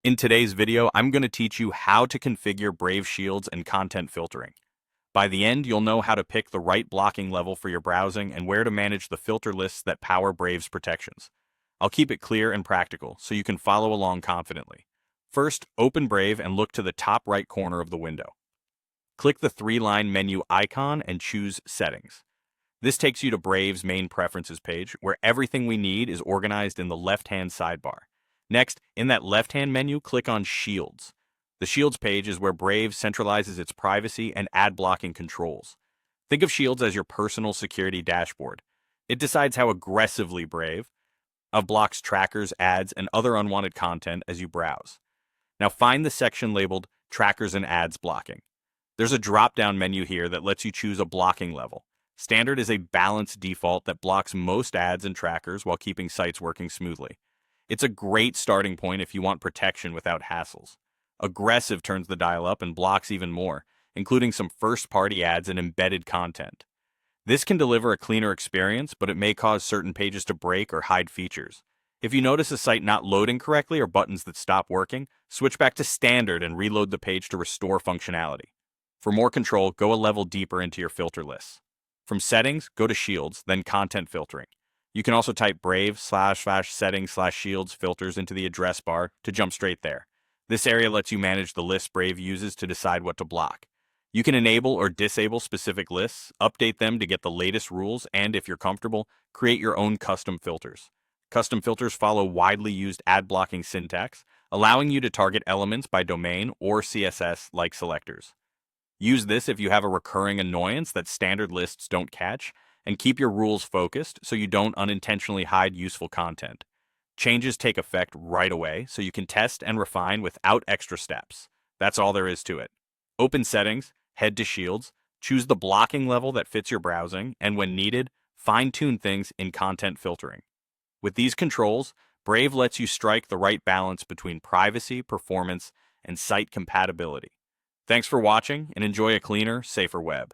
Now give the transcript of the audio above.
In today's video, I'm going to teach you how to configure Brave shields and content filtering. By the end, you'll know how to pick the right blocking level for your browsing and where to manage the filter lists that power Brave's protections. I'll keep it clear and practical so you can follow along confidently. First, open Brave and look to the top right corner of the window. Click the three-line menu icon and choose Settings. This takes you to Brave's main preferences page, where everything we need is organized in the left-hand sidebar. Next, in that left-hand menu, click on Shields. The Shields page is where Brave centralizes its privacy and ad blocking controls. Think of Shields as your personal security dashboard. It decides how aggressively Brave blocks trackers, ads, and other unwanted content as you browse. Now find the section labeled Trackers and Ads Blocking. There's a drop-down menu here that lets you choose a blocking level. Standard is a balanced default that blocks most ads and trackers while keeping sites working smoothly. It's a great starting point if you want protection without hassles. Aggressive turns the dial up and blocks even more, including some first-party ads and embedded content. This can deliver a cleaner experience, but it may cause certain pages to break or hide features. If you notice a site not loading correctly or buttons that stop working, switch back to Standard and reload the page to restore functionality. For more control, go a level deeper into your filter lists. From Settings, go to Shields, then Content Filtering. You can also type Brave/settings/shields filters into the address bar to jump straight there. This area lets you manage the lists Brave uses to decide what to block. You can enable or disable specific lists, update them to get the latest rules, and if you're comfortable, create your own custom filters. Custom filters follow widely used ad blocking syntax, allowing you to target elements by domain or CSS like selectors. Use this if you have a recurring annoyance that standard lists don't catch, and keep your rules focused so you don't unintentionally hide useful content. Changes take effect right away, so you can test and refine without extra steps. That's all there is to it. Open Settings, head to Shields, choose the blocking level that fits your browsing, and when needed, fine-tune things in content filtering. With these controls, Brave lets you strike the right balance between privacy, performance, and site compatibility. Thanks for watching, and enjoy a cleaner, safer web.